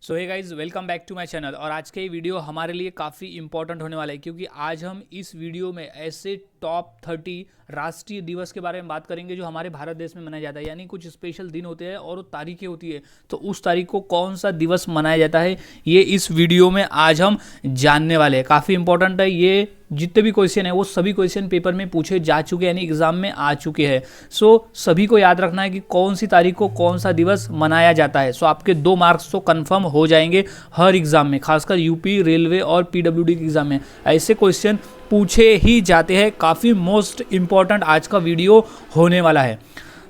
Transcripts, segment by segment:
So hey guys, welcome back to my channel. और आज का ये वीडियो हमारे लिए काफ़ी इंपॉर्टेंट होने वाला है क्योंकि आज हम इस वीडियो में ऐसे टॉप 30 राष्ट्रीय दिवस के बारे में बात करेंगे जो हमारे भारत देश में मनाया जाता है। यानी कुछ स्पेशल दिन होते हैं और वो तारीखें होती है, तो उस तारीख को कौन सा दिवस मनाया जाता है ये इस वीडियो में आज हम जानने वाले हैं। काफ़ी इंपॉर्टेंट है ये। जितने भी क्वेश्चन है वो सभी क्वेश्चन पेपर में पूछे जा चुके हैं, यानी एग्जाम में आ चुके हैं। सो सभी को याद रखना है कि कौन सी तारीख को कौन सा दिवस मनाया जाता है। सो आपके 2 मार्क्स तो कंफर्म हो जाएंगे हर एग्जाम में, खासकर यूपी, रेलवे और पीडब्ल्यूडी के एग्जाम में ऐसे क्वेश्चन पूछे ही जाते हैं। काफ़ी मोस्ट इंपॉर्टेंट आज का वीडियो होने वाला है।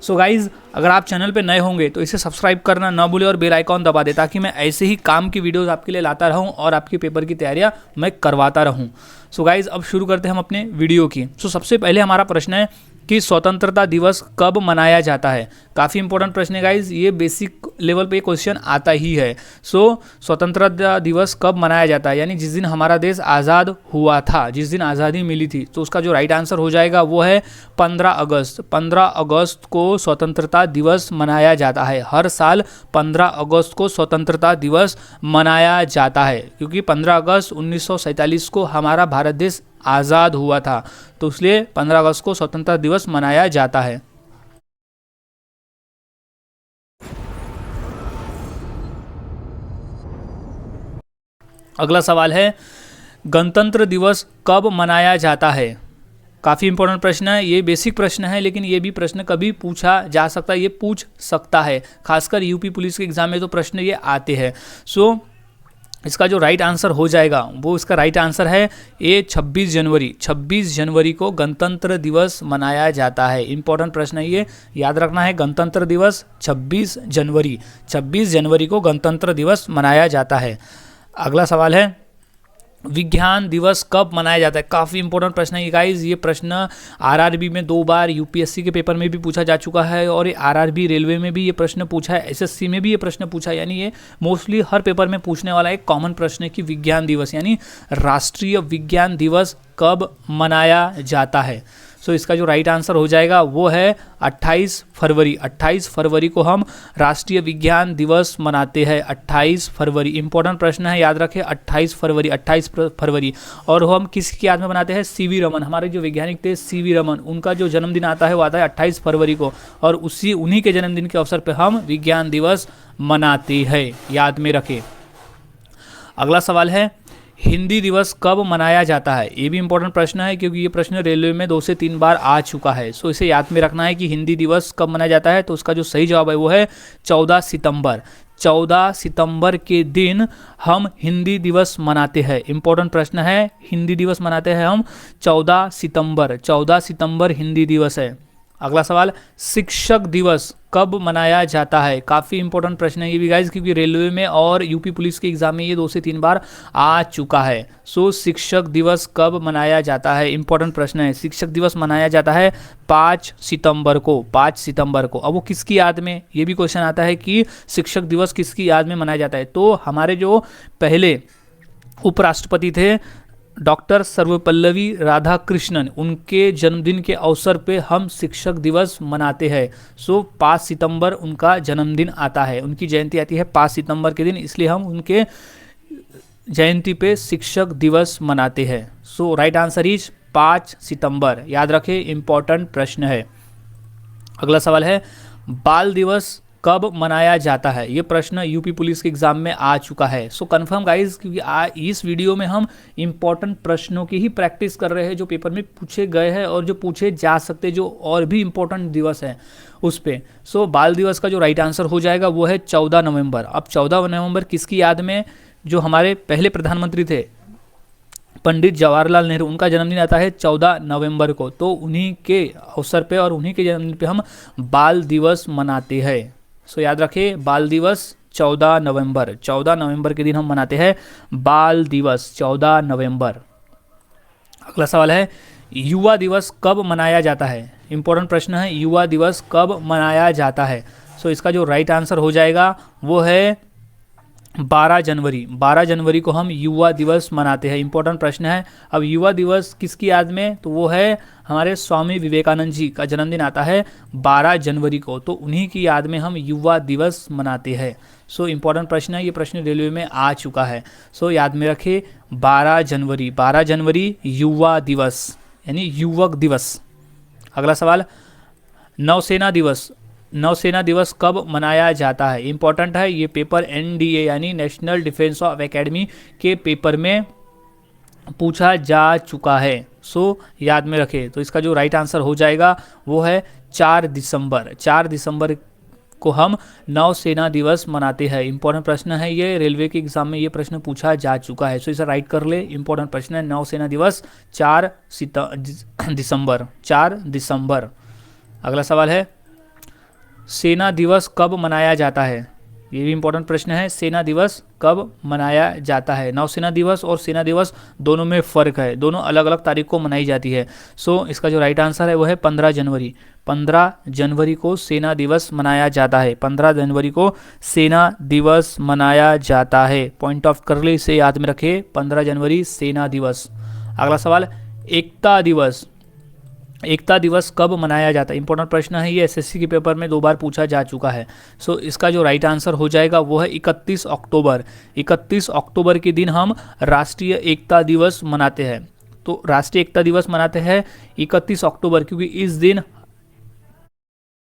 सो गाइज़, अगर आप चैनल पे नए होंगे तो इसे सब्सक्राइब करना ना भूलें और बेल आइकॉन दबा दें ताकि मैं ऐसे ही काम की वीडियोस आपके लिए लाता रहूं और आपके पेपर की तैयारियां मैं करवाता रहूं। सो गाइज़, अब शुरू करते हैं हम अपने वीडियो की। सो सबसे पहले हमारा प्रश्न है कि स्वतंत्रता दिवस कब मनाया जाता है। काफ़ी इंपॉर्टेंट प्रश्न है गाइज, ये बेसिक लेवल पे क्वेश्चन आता ही है। सो स्वतंत्रता दिवस कब मनाया जाता है, यानी जिस दिन हमारा देश आज़ाद हुआ था, जिस दिन आज़ादी मिली थी, तो उसका जो राइट आंसर हो जाएगा वो है 15 अगस्त। 15 अगस्त को स्वतंत्रता दिवस मनाया जाता है। हर साल 15 अगस्त को स्वतंत्रता दिवस मनाया जाता है क्योंकि 15 अगस्त 1947 को हमारा भारत देश आज़ाद हुआ था, तो इसलिए 15 अगस्त को स्वतंत्रता दिवस मनाया जाता है। अगला सवाल है, गणतंत्र दिवस कब मनाया जाता है। काफ़ी इंपॉर्टेंट प्रश्न है, ये बेसिक प्रश्न है लेकिन ये भी प्रश्न कभी पूछा जा सकता है, ये पूछ सकता है। खासकर यूपी पुलिस के एग्जाम में तो प्रश्न ये आते हैं। सो इसका जो राइट आंसर हो जाएगा वो, इसका राइट आंसर है ये 26 जनवरी। 26 जनवरी को गणतंत्र दिवस मनाया जाता है। इंपॉर्टेंट प्रश्न है ये, याद रखना है। गणतंत्र दिवस 26 जनवरी, 26 जनवरी को गणतंत्र दिवस मनाया जाता है। अगला सवाल है, विज्ञान दिवस कब मनाया जाता है। काफ़ी इंपॉर्टेंट प्रश्न है ये गाइज। ये प्रश्न आरआरबी में 2 बार, यूपीएससी के पेपर में भी पूछा जा चुका है और ये आरआरबी रेलवे में भी ये प्रश्न पूछा है, एसएससी में भी ये प्रश्न पूछा है। यानी ये मोस्टली हर पेपर में पूछने वाला एक कॉमन प्रश्न है कि विज्ञान दिवस यानी राष्ट्रीय विज्ञान दिवस कब मनाया जाता है। सो इसका जो राइट आंसर हो जाएगा वो है 28 फरवरी। 28 फरवरी को हम राष्ट्रीय विज्ञान दिवस मनाते हैं। 28 फरवरी इंपॉर्टेंट प्रश्न है, याद रखें। 28 फरवरी, 28 फरवरी। और हम किसकी याद में मनाते हैं? सीवी रमन। हमारे जो वैज्ञानिक थे सीवी रमन, उनका जो जन्मदिन आता है वो आता है 28 फरवरी को, और उन्हीं के जन्मदिन के अवसर पर हम विज्ञान दिवस मनाते हैं, याद में रखें। अगला सवाल है, हिंदी दिवस कब मनाया जाता है। ये भी इंपॉर्टेंट प्रश्न है क्योंकि ये प्रश्न रेलवे में 2 से 3 बार आ चुका है। सो इसे याद में रखना है कि हिंदी दिवस कब मनाया जाता है। तो उसका जो सही जवाब है वो है 14 सितंबर। 14 सितंबर के दिन हम हिंदी दिवस मनाते हैं। इंपॉर्टेंट प्रश्न है, हिंदी दिवस मनाते हैं हम 14 सितंबर। 14 सितंबर हिंदी दिवस है। अगला सवाल, शिक्षक दिवस कब मनाया जाता है। काफ़ी इंपॉर्टेंट प्रश्न है ये भी गाइज क्योंकि रेलवे में और यूपी पुलिस के एग्जाम में ये 2 से 3 बार आ चुका है। सो शिक्षक दिवस कब मनाया जाता है, इंपॉर्टेंट प्रश्न है। शिक्षक दिवस मनाया जाता है 5 सितंबर को। 5 सितंबर को। अब वो किसकी याद में, ये भी क्वेश्चन आता है कि शिक्षक दिवस किसकी याद में मनाया जाता है। तो हमारे जो पहले उपराष्ट्रपति थे डॉक्टर सर्वपल्लवी राधाकृष्णन, उनके जन्मदिन के अवसर पे हम शिक्षक दिवस मनाते हैं। सो 5 सितंबर उनका जन्मदिन आता है, उनकी जयंती आती है 5 सितंबर के दिन, इसलिए हम उनके जयंती पे शिक्षक दिवस मनाते हैं। सो राइट आंसर इज 5 सितंबर, याद रखें। इंपॉर्टेंट प्रश्न है। अगला सवाल है, बाल दिवस कब मनाया जाता है। ये प्रश्न यूपी पुलिस के एग्जाम में आ चुका है। सो कंफर्म गाइज, क्योंकि इस वीडियो में हम इंपॉर्टेंट प्रश्नों की ही प्रैक्टिस कर रहे हैं जो पेपर में पूछे गए हैं और जो पूछे जा सकते, जो और भी इंपॉर्टेंट दिवस हैं उस पर। सो बाल दिवस का जो राइट आंसर हो जाएगा वो है 14 नवंबर। अब 14 नवंबर किसकी याद में, जो हमारे पहले प्रधानमंत्री थे पंडित जवाहरलाल नेहरू, उनका जन्मदिन आता है 14 नवंबर को। तो उन्हीं के अवसर पे और उन्हीं के जन्मदिन पे हम बाल दिवस मनाते हैं। सो याद रखें, बाल दिवस 14 नवंबर। 14 नवंबर के दिन हम मनाते हैं बाल दिवस, 14 नवंबर। अगला सवाल है, युवा दिवस कब मनाया जाता है। इंपॉर्टेंट प्रश्न है, युवा दिवस कब मनाया जाता है। सो इसका जो राइट आंसर हो जाएगा वो है 12 जनवरी, 12 जनवरी को हम युवा दिवस मनाते हैं। इंपॉर्टेंट प्रश्न है। अब युवा दिवस किसकी याद में, तो वो है हमारे स्वामी विवेकानंद जी का जन्मदिन आता है 12 जनवरी को, तो उन्हीं की याद में हम युवा दिवस मनाते हैं। सो इंपॉर्टेंट प्रश्न है, ये प्रश्न रेलवे में आ चुका है। सो याद में रखें 12 जनवरी, 12 जनवरी युवा दिवस यानी युवक दिवस। अगला सवाल, नौसेना दिवस, नौसेना दिवस कब मनाया जाता है। इंपॉर्टेंट है ये पेपर, एनडीए यानी नेशनल डिफेंस ऑफ एकेडमी के पेपर में पूछा जा चुका है। सो याद में रखें। तो इसका जो राइट आंसर हो जाएगा वो है 4 दिसंबर। 4 दिसंबर को हम नौसेना दिवस मनाते हैं। इंपॉर्टेंट प्रश्न है ये, रेलवे के एग्जाम में ये प्रश्न पूछा जा चुका है। सो इसे राइट कर ले। इंपॉर्टेंट प्रश्न है, नौसेना दिवस 4 दिसंबर, 4 दिसंबर। अगला सवाल है, सेना दिवस कब मनाया जाता है। ये भी इंपॉर्टेंट प्रश्न है, सेना दिवस कब मनाया जाता है। नौसेना दिवस और सेना दिवस दोनों में फ़र्क है, दोनों अलग अलग तारीख को मनाई जाती है। सो इसका जो राइट आंसर है वो है 15 जनवरी। 15 जनवरी को सेना दिवस मनाया जाता है। 15 जनवरी को सेना दिवस मनाया जाता है। पॉइंट ऑफ कर ले, इसे याद में रखें, 15 जनवरी सेना दिवस। अगला सवाल, एकता दिवस, एकता दिवस कब मनाया जाता है। इंपॉर्टेंट प्रश्न है ये, एसएससी के पेपर में 2 बार पूछा जा चुका है। सो इसका जो राइट आंसर हो जाएगा वो है 31 अक्टूबर। 31 अक्टूबर के दिन हम राष्ट्रीय एकता दिवस मनाते हैं। तो राष्ट्रीय एकता दिवस मनाते हैं 31 अक्टूबर, क्योंकि इस दिन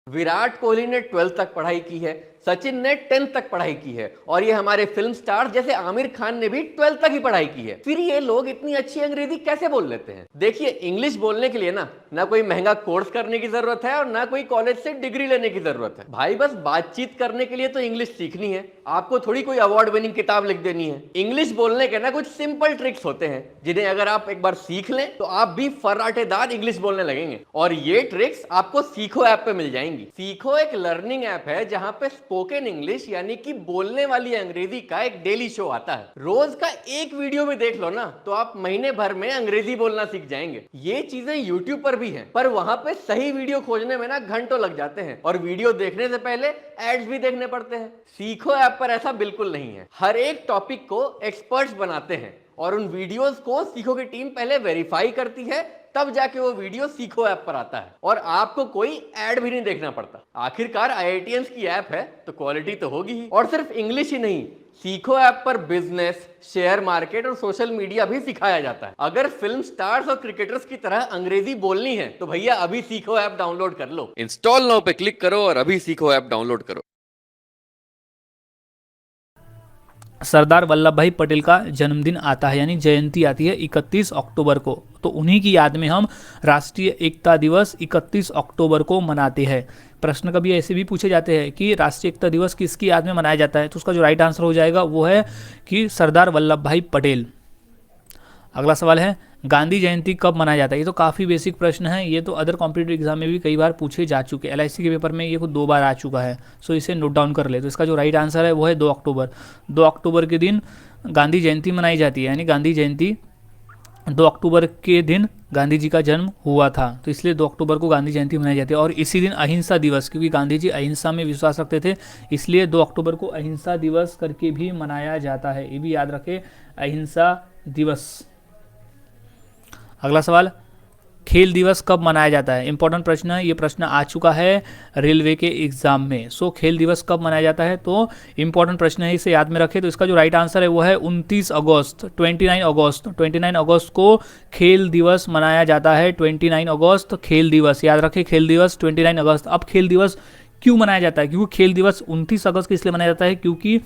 विराट कोहली ने 12th तक पढ़ाई की है, सचिन ने 10th तक पढ़ाई की है, और ये हमारे फिल्म स्टार जैसे आमिर खान ने भी 12th तक ही पढ़ाई की है। फिर ये लोग इतनी अच्छी अंग्रेजी कैसे बोल लेते हैं। देखिए, इंग्लिश बोलने के लिए ना कोई महंगा कोर्स करने की जरूरत है और ना कोई कॉलेज से डिग्री लेने की जरूरत है भाई। बस बातचीत करने के लिए तो इंग्लिश सीखनी है, आपको थोड़ी कोई अवार्ड विनिंग किताब लिख देनी है। इंग्लिश बोलने के कुछ सिंपल ट्रिक्स होते हैं जिन्हें अगर आप एक बार सीख लें तो आप भी फर्राटेदार इंग्लिश बोलने लगेंगे, और ये ट्रिक्स आपको सीखो ऐप पे मिल जाएंगी। सीखो एक लर्निंग ऐप है जहां पे स्पोकन इंग्लिश यानी कि बोलने वाली अंग्रेजी का एक डेली शो आता है। रोज का एक वीडियो भी देख लो ना तो आप महीने भर में अंग्रेजी बोलना सीख जाएंगे। ये चीजें यूट्यूब पर भी हैं, पर वहां पे सही वीडियो खोजने में घंटों लग जाते हैं, और वीडियो देखने से पहले एड्स भी देखने पड़ते हैं। सीखो ऐप पर ऐसा बिल्कुल नहीं है। हर एक टॉपिक को एक्सपर्ट्स बनाते हैं और उन वीडियोस को सीखो की टीम पहले वेरीफाई करती है, तब जाके वो वीडियो सीखो ऐप पर आता है, और आपको कोई ऐड भी नहीं देखना पड़ता। आखिरकार आईआईटीएंस की ऐप है तो क्वालिटी तो होगी ही। और सिर्फ इंग्लिश ही नहीं, सीखो ऐप पर बिजनेस, शेयर मार्केट और सोशल मीडिया भी सिखाया जाता है। अगर फिल्म स्टार्स और क्रिकेटर्स की तरह अंग्रेजी बोलनी है तो भैया अभी सीखो ऐप डाउनलोड कर लो। इंस्टॉल नाउ पे क्लिक करो और अभी सीखो ऐप डाउनलोड करो। सरदार वल्लभ भाई पटेल का जन्मदिन आता है, यानी जयंती आती है 31 अक्टूबर को, तो उन्हीं की याद में हम राष्ट्रीय एकता दिवस 31 अक्टूबर को मनाते हैं। प्रश्न कभी ऐसे भी पूछे जाते हैं कि राष्ट्रीय एकता दिवस किसकी याद में मनाया जाता है, तो उसका जो राइट आंसर हो जाएगा वो है कि सरदार वल्लभ भाई पटेल। अगला सवाल है, गांधी जयंती कब मनाया जाता है। ये तो काफ़ी बेसिक प्रश्न है, ये तो अदर कॉम्पिटिटिव एग्जाम में भी कई बार पूछे जा चुके हैं। एलआईसी के पेपर में ये खुद 2 बार आ चुका है। सो इसे नोट डाउन कर ले। तो इसका जो राइट आंसर है वो है 2 अक्टूबर। 2 अक्टूबर के दिन गांधी जयंती मनाई जाती है, यानी गांधी जयंती 2 अक्टूबर के दिन गांधी जी का जन्म हुआ था, तो इसलिए 2 अक्टूबर को गांधी जयंती मनाई जाती है। और इसी दिन अहिंसा दिवस, क्योंकि गांधी जी अहिंसा में विश्वास रखते थे, इसलिए 2 अक्टूबर को अहिंसा दिवस करके भी मनाया जाता है। ये भी याद रखें, अहिंसा दिवस। अगला सवाल, खेल दिवस कब मनाया जाता है। इंपॉर्टेंट प्रश्न है, ये प्रश्न आ चुका है रेलवे के एग्जाम में। सो खेल दिवस कब मनाया जाता है, तो इंपॉर्टेंट प्रश्न है, इसे याद में रखें। तो इसका जो राइट आंसर है वो है 29 अगस्त, 29 अगस्त। 29 अगस्त को खेल दिवस मनाया जाता है। 29 अगस्त खेल दिवस, याद रखें, खेल दिवस 29 अगस्त। अब खेल दिवस क्यों मनाया जाता है, क्योंकि खेल दिवस 29 अगस्त को इसलिए मनाया जाता है क्योंकि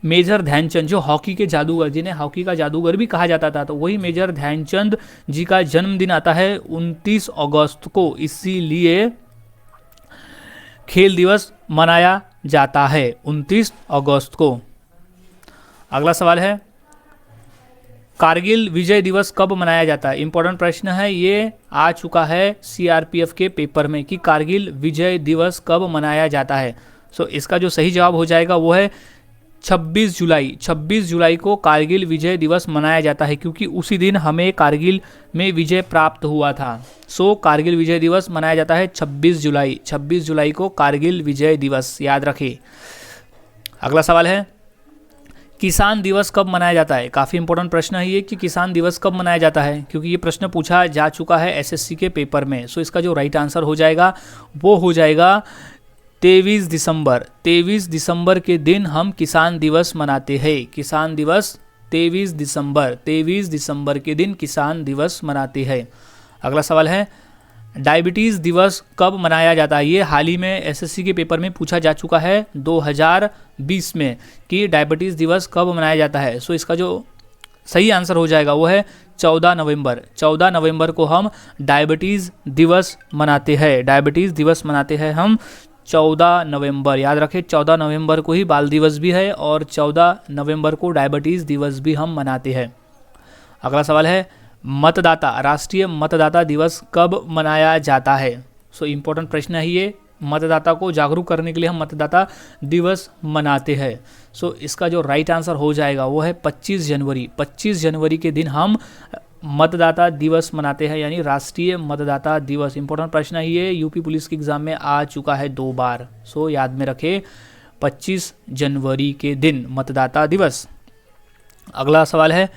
मेजर ध्यानचंद, जो हॉकी के जादूगर, जिन्हें हॉकी का जादूगर भी कहा जाता था, तो वही मेजर ध्यानचंद जी का जन्मदिन आता है 29 अगस्त को, इसीलिए खेल दिवस मनाया जाता है 29 अगस्त को। अगला सवाल है, कारगिल विजय दिवस कब मनाया जाता है। इंपॉर्टेंट प्रश्न है, ये आ चुका है सीआरपीएफ के पेपर में कि कारगिल विजय दिवस कब मनाया जाता है। सो इसका जो सही जवाब हो जाएगा वो है 26 जुलाई। 26 जुलाई को कारगिल विजय दिवस मनाया जाता है, क्योंकि उसी दिन हमें कारगिल में विजय प्राप्त हुआ था। सो कारगिल विजय दिवस मनाया जाता है 26 जुलाई। 26 जुलाई को कारगिल विजय दिवस, याद रखें। अगला सवाल है, किसान दिवस कब मनाया जाता है? काफ़ी इंपॉर्टेंट प्रश्न है ये कि किसान दिवस कब मनाया जाता है, क्योंकि ये प्रश्न पूछा जा चुका है एसएससी के पेपर में। सो इसका जो राइट आंसर हो जाएगा वो हो जाएगा 23 दिसंबर। 23 दिसंबर के दिन हम किसान दिवस मनाते हैं। किसान दिवस 23 दिसंबर, 23 दिसंबर के दिन किसान दिवस मनाते हैं। अगला सवाल है डायबिटीज़ दिवस कब मनाया जाता है? ये हाल ही में एसएससी के पेपर में पूछा जा चुका है 2020 में कि डायबिटीज़ दिवस कब मनाया जाता है। सो इसका जो सही आंसर हो जाएगा वो है 14 नवंबर। 14 नवंबर को हम डायबिटीज़ दिवस मनाते हैं। डायबिटीज़ दिवस मनाते हैं हम 14 नवंबर। याद रखें 14 नवंबर को ही बाल दिवस भी है और 14 नवंबर को डायबिटीज़ दिवस भी हम मनाते हैं। अगला सवाल है मतदाता, राष्ट्रीय मतदाता दिवस कब मनाया जाता है? सो इम्पोर्टेंट प्रश्न है ये। मतदाता को जागरूक करने के लिए हम मतदाता दिवस मनाते हैं। सो इसका जो राइट आंसर हो जाएगा वो है 25 जनवरी। 25 जनवरी के दिन हम मतदाता दिवस मनाते हैं, यानी राष्ट्रीय मतदाता दिवस। इंपॉर्टेंट प्रश्न है ये, यूपी पुलिस के एग्जाम में आ चुका है 2 बार। सो याद में रखें 25 जनवरी के दिन मतदाता दिवस। अगला सवाल है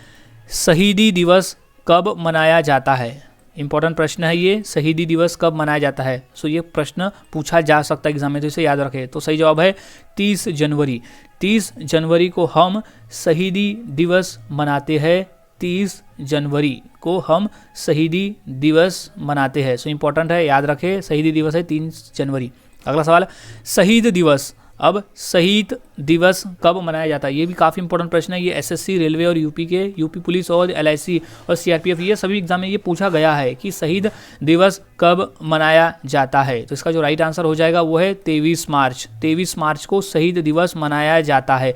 शहीदी दिवस कब मनाया जाता है? इंपॉर्टेंट प्रश्न है ये, शहीदी दिवस कब मनाया जाता है? सो ये प्रश्न पूछा जा सकता है एग्जाम में, तो इसे याद रखें। तो सही जवाब है 30 जनवरी। 30 जनवरी को हम शहीदी दिवस मनाते हैं। 30 जनवरी को हम शहीदी दिवस मनाते हैं। सो इम्पोर्टेंट है, याद रखें शहीदी दिवस है 30 जनवरी। अगला सवाल शहीद दिवस, अब शहीद दिवस कब मनाया जाता है? ये भी काफ़ी इंपॉर्टेंट प्रश्न है। ये एसएससी, रेलवे और यूपी पुलिस और एलआईसी और सीआरपीएफ, ये सभी एग्जाम में ये पूछा गया है कि शहीद दिवस कब मनाया जाता है। तो इसका जो राइट आंसर हो जाएगा वो है 23 मार्च। 23 मार्च को शहीद दिवस मनाया जाता है,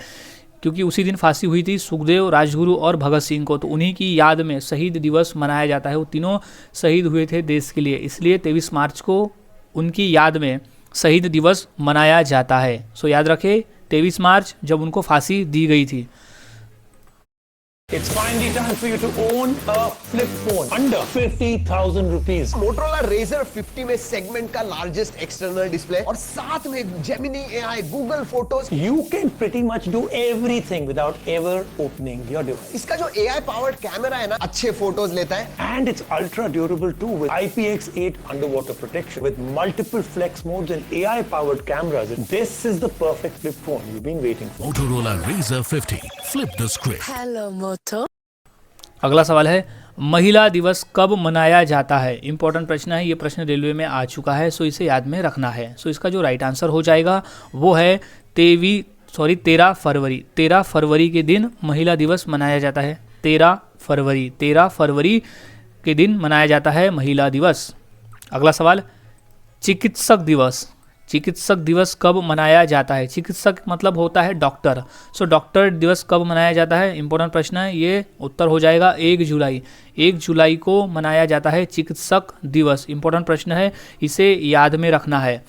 क्योंकि उसी दिन फांसी हुई थी सुखदेव, राजगुरु और भगत सिंह को। तो उन्हीं की याद में शहीद दिवस मनाया जाता है। वो तीनों शहीद हुए थे देश के लिए, इसलिए 23 मार्च को उनकी याद में शहीद दिवस मनाया जाता है। सो याद रखें 23 मार्च जब उनको फांसी दी गई थी। It's finally time for you to own a flip phone under 50,000 rupees. Motorola Razr 50 में सेगमेंट का लार्जेस्ट एक्सटर्नल डिस्प्ले और साथ में Gemini AI, Google Photos। You can pretty much do everything without ever opening your device. इसका जो AI powered camera है ना, अच्छे फोटोज लेता है। And it's ultra durable too with IPX8 underwater protection with multiple flex modes and AI powered cameras. This is the perfect flip phone you've been waiting for. Motorola Razr 50. Flip the script. Hello, Moto. अगला सवाल है महिला दिवस कब मनाया जाता है? Important प्रश्न है, ये प्रश्न रेलवे में आ चुका है, सो इसे याद में रखना है। सो इसका जो राइट आंसर हो जाएगा वो है 13 फरवरी। 13 फरवरी के दिन महिला दिवस मनाया जाता है। 13 फरवरी के दिन मनाया जाता है महिला दिवस। अगला सवाल चिकित्सक दिवस। चिकित्सक दिवस कब मनाया जाता है? चिकित्सक मतलब होता है डॉक्टर। सो डॉक्टर दिवस कब मनाया जाता है? इंपॉर्टेंट प्रश्न है ये। उत्तर हो जाएगा 1 जुलाई। 1 जुलाई को मनाया जाता है चिकित्सक दिवस। इंपॉर्टेंट प्रश्न है, इसे याद में रखना है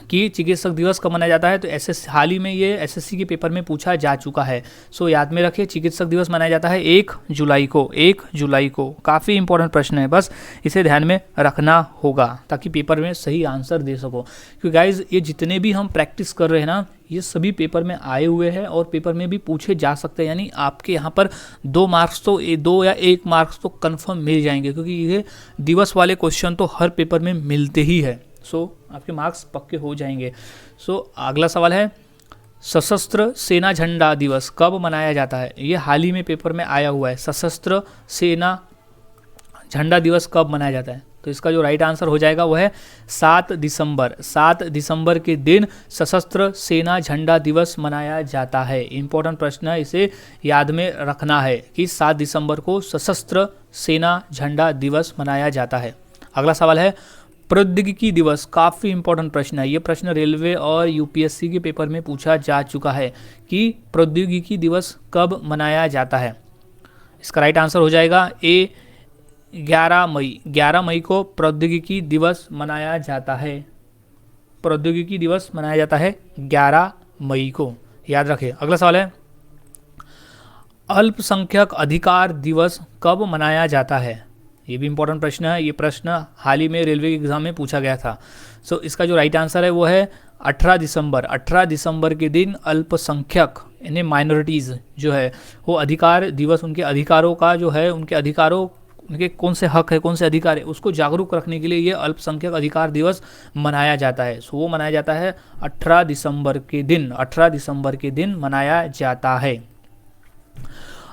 कि चिकित्सक दिवस कब मनाया जाता है। तो हाल ही में ये एसएससी के पेपर में पूछा जा चुका है। सो याद में रखिए चिकित्सक दिवस मनाया जाता है 1 जुलाई को। 1 जुलाई को काफ़ी इंपॉर्टेंट प्रश्न है, बस इसे ध्यान में रखना होगा ताकि पेपर में सही आंसर दे सको। क्योंकि गाइज ये जितने भी हम प्रैक्टिस कर रहे हैं ना, ये सभी पेपर में आए हुए हैं और पेपर में भी पूछे जा सकते हैं। यानी आपके यहाँ पर 2 मार्क्स तो 2 या 1 मार्क्स तो कन्फर्म मिल जाएंगे, क्योंकि ये दिवस वाले क्वेश्चन तो हर पेपर में मिलते ही है। सो आपके मार्क्स पक्के हो जाएंगे। सो अगला सवाल है सशस्त्र सेना झंडा दिवस कब मनाया जाता है? ये हाल ही में पेपर में आया हुआ है। सशस्त्र सेना झंडा दिवस कब मनाया जाता है? तो इसका जो राइट आंसर हो जाएगा वो है 7 दिसंबर। 7 दिसंबर के दिन सशस्त्र सेना झंडा दिवस मनाया जाता है। इंपॉर्टेंट प्रश्न है, इसे याद में रखना है कि 7 दिसंबर को सशस्त्र सेना झंडा दिवस मनाया जाता है। अगला सवाल है प्रौद्योगिकी दिवस। काफ़ी इंपॉर्टेंट प्रश्न है ये। प्रश्न रेलवे और यूपीएससी के पेपर में पूछा जा चुका है कि प्रौद्योगिकी दिवस कब मनाया जाता है। इसका राइट आंसर हो जाएगा ए 11 मई। 11 मई को प्रौद्योगिकी दिवस मनाया जाता है। प्रौद्योगिकी दिवस मनाया जाता है 11 मई को, याद रखें। अगला सवाल है अल्पसंख्यक अधिकार दिवस कब मनाया जाता है? ये भी इंपॉर्टेंट प्रश्न है। ये प्रश्न हाल ही में रेलवे के एग्जाम में पूछा गया था। सो इसका जो राइट आंसर है वो है 18 दिसंबर। 18 दिसंबर के दिन अल्पसंख्यक यानी माइनॉरिटीज़ जो है वो अधिकार दिवस, उनके अधिकारों का जो है, उनके अधिकारों, उनके कौन से हक है, कौन से अधिकार है, उसको जागरूक रखने के लिए ये अल्पसंख्यक अधिकार दिवस मनाया जाता है। सो वो मनाया जाता है 18 दिसंबर के दिन, 18 दिसंबर के दिन मनाया जाता है।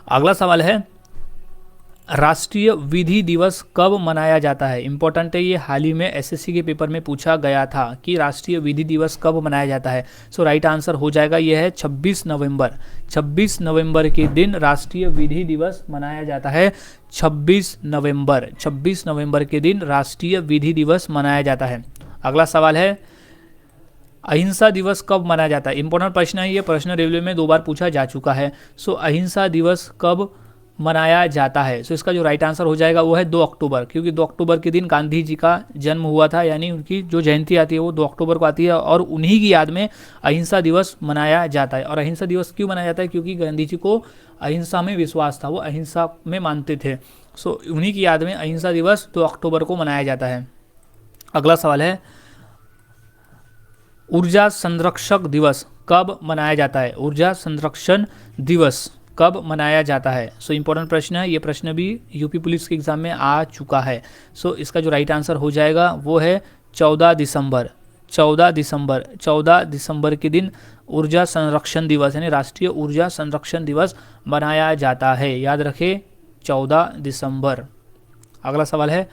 अगला सवाल है राष्ट्रीय विधि दिवस कब मनाया जाता है। इंपॉर्टेंट है ये, हाल ही में एसएससी के पेपर में पूछा गया था कि राष्ट्रीय विधि दिवस कब मनाया जाता है। सो राइट आंसर हो जाएगा ये है 26 नवंबर। 26 नवंबर के दिन राष्ट्रीय विधि दिवस मनाया जाता है। 26 नवंबर के दिन राष्ट्रीय विधि दिवस मनाया जाता है। अगला सवाल है अहिंसा दिवस कब मनाया जाता है। इंपॉर्टेंट प्रश्न है ये, प्रश्न रेलवे में 2 बार पूछा जा चुका है। सो अहिंसा दिवस कब मनाया जाता है। सो इसका जो राइट आंसर हो जाएगा वो है 2 अक्टूबर, क्योंकि 2 अक्टूबर के दिन गांधी जी का जन्म हुआ था, यानी उनकी जो जयंती आती है वो 2 अक्टूबर को आती है और उन्हीं की याद में अहिंसा दिवस मनाया जाता है। और अहिंसा दिवस क्यों मनाया जाता है, क्योंकि गांधी जी को अहिंसा में विश्वास था, वो अहिंसा में मानते थे। सो उन्हीं की याद में अहिंसा दिवस 2 अक्टूबर को मनाया जाता है। अगला सवाल है ऊर्जा संरक्षक दिवस कब मनाया जाता है। ऊर्जा संरक्षण दिवस कब मनाया जाता है। सो इंपॉर्टेंट प्रश्न है ये, प्रश्न भी यूपी पुलिस के एग्जाम में आ चुका है। सो इसका जो राइट आंसर हो जाएगा वो है 14 दिसंबर। 14 दिसंबर के दिन ऊर्जा संरक्षण दिवस यानी राष्ट्रीय ऊर्जा संरक्षण दिवस मनाया जाता है। याद रखें 14 दिसंबर। अगला सवाल है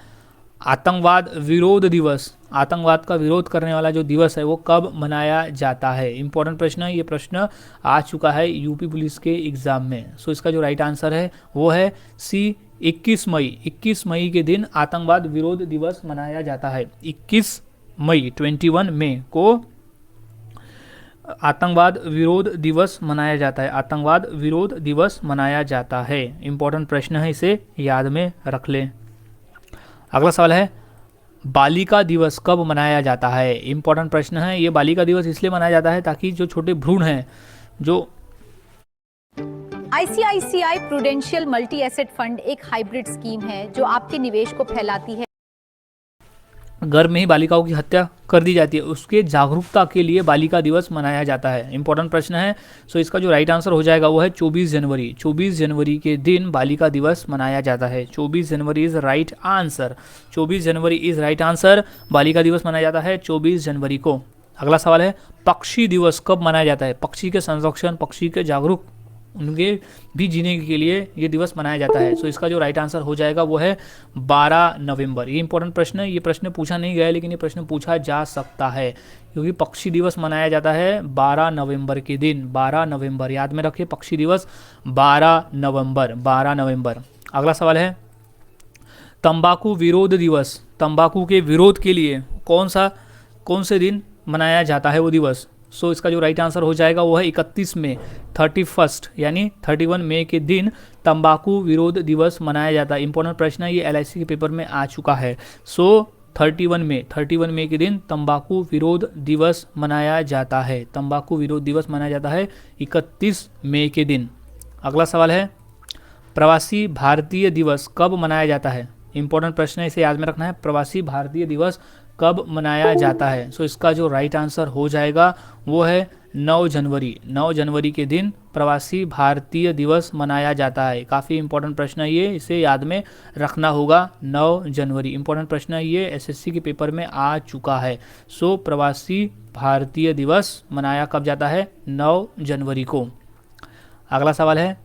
आतंकवाद विरोध दिवस, आतंकवाद का विरोध करने वाला जो दिवस है वो कब मनाया जाता है। इंपॉर्टेंट प्रश्न है ये, प्रश्न आ चुका है यूपी पुलिस के एग्जाम में। सो इसका जो राइट आंसर है वो है सी 21 मई। 21 मई के दिन आतंकवाद विरोध दिवस मनाया जाता है। 21 मई 21 मई को आतंकवाद विरोध दिवस मनाया जाता है। आतंकवाद विरोध दिवस मनाया जाता है। इंपॉर्टेंट प्रश्न है, इसे याद में रख लें। अगला सवाल है बालिका दिवस कब मनाया जाता है। इंपॉर्टेंट प्रश्न है ये, बालिका दिवस इसलिए मनाया जाता है ताकि जो छोटे भ्रूण हैं, जो ICICI prudential multi asset fund एक हाइब्रिड स्कीम है जो आपके निवेश को फैलाती है। गर्भ में ही बालिकाओं की हत्या कर दी जाती है, उसके जागरूकता के लिए बालिका दिवस मनाया जाता है। इंपॉर्टेंट प्रश्न है। सो इसका जो राइट आंसर हो जाएगा वो है 24 जनवरी। 24 जनवरी के दिन बालिका दिवस मनाया जाता है। 24 जनवरी is right answer. 24 January is right answer. बालिका दिवस मनाया जाता है 24 जनवरी को। अगला सवाल है पक्षी दिवस कब मनाया जाता है। पक्षी के संरक्षण, पक्षी के जागरूक, उनके भी जीने के लिए ये दिवस मनाया जाता है। सो इसका जो राइट आंसर हो जाएगा वो है 12 नवंबर। ये इंपॉर्टेंट प्रश्न है, ये प्रश्न पूछा नहीं गया है लेकिन ये प्रश्न पूछा जा सकता है, क्योंकि पक्षी दिवस मनाया जाता है 12 नवंबर के दिन। 12 नवंबर याद में रखिए, पक्षी दिवस 12 नवंबर। 12 नवंबर। अगला सवाल है तंबाकू विरोध दिवस, तंबाकू के विरोध के लिए कौन से दिन मनाया जाता है वो दिवस। सो इसका जो राइट आंसर हो जाएगा वो है 31 मई। 31 यानी 31 मई के दिन तंबाकू विरोध दिवस मनाया जाता है। इंपॉर्टेंट प्रश्न है ये, LIC के पेपर में आ चुका है। सो 31 मई के दिन तंबाकू विरोध दिवस मनाया जाता है। तंबाकू विरोध दिवस मनाया जाता है 31 मई के दिन। अगला सवाल है प्रवासी भारतीय दिवस कब मनाया जाता है। इंपॉर्टेंट प्रश्न है, इसे याद में रखना है। प्रवासी भारतीय दिवस कब मनाया जाता है। सो इसका जो राइट आंसर हो जाएगा वो है 9 जनवरी। 9 जनवरी के दिन प्रवासी भारतीय दिवस मनाया जाता है। काफ़ी इंपॉर्टेंट प्रश्न है ये, इसे याद में रखना होगा। 9 जनवरी इंपॉर्टेंट प्रश्न है ये, SSC के पेपर में आ चुका है। सो प्रवासी भारतीय दिवस मनाया कब जाता है, 9 जनवरी को। अगला सवाल है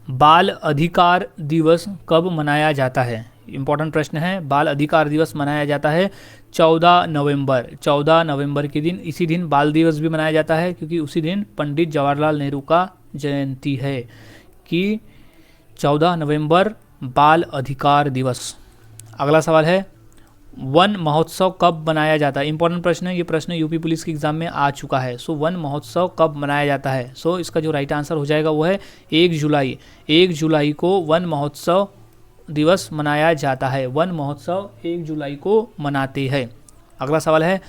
बाल अधिकार दिवस कब मनाया जाता है। इंपॉर्टेंट प्रश्न है, बाल अधिकार दिवस मनाया जाता है 14 नवंबर। 14 नवंबर के दिन, इसी दिन बाल दिवस भी मनाया जाता है क्योंकि उसी दिन पंडित जवाहरलाल नेहरू का जयंती है, कि 14 नवंबर बाल अधिकार दिवस। अगला सवाल है वन महोत्सव कब मनाया जाता है। इंपॉर्टेंट प्रश्न है, ये प्रश्न यूपी पुलिस के एग्जाम में आ चुका है। सो वन महोत्सव कब मनाया जाता है। सो इसका जो राइट आंसर हो जाएगा वो है 1 जुलाई। 1 जुलाई को वन महोत्सव दिवस मनाया जाता है। वन महोत्सव 1 जुलाई को मनाते हैं। अगला सवाल है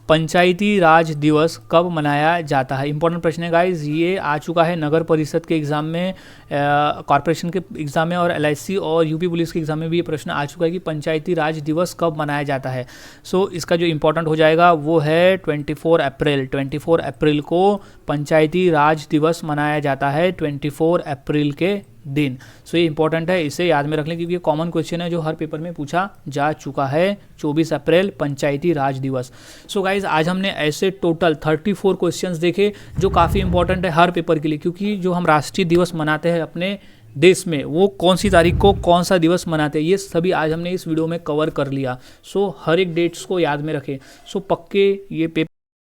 पंचायती राज दिवस कब मनाया जाता है। इंपॉर्टेंट प्रश्न है गाइज, ये आ चुका है नगर परिषद के एग्ज़ाम में, कॉर्पोरेशन के एग्ज़ाम में और LIC और यूपी पुलिस के एग्ज़ाम में भी ये प्रश्न आ चुका है कि पंचायती राज दिवस कब मनाया जाता है। सो इसका जो इंपॉर्टेंट हो जाएगा वो है 24 अप्रैल। 24 अप्रैल को पंचायती राज दिवस मनाया जाता है, 24 अप्रैल के दिन। सो ये इंपॉर्टेंट है, इसे याद में रख लें क्योंकि ये कॉमन क्वेश्चन है जो हर पेपर में पूछा जा चुका है। 24 अप्रैल पंचायती राज दिवस। सो गाइज आज हमने ऐसे टोटल 34 क्वेश्चंस देखे जो काफ़ी इंपॉर्टेंट है हर पेपर के लिए, क्योंकि जो हम राष्ट्रीय दिवस मनाते हैं अपने देश में वो कौन सी तारीख को कौन सा दिवस मनाते हैं, ये सभी आज हमने इस वीडियो में कवर कर लिया। सो हर एक डेट्स को याद में रखें। सो पक्के ये पेपर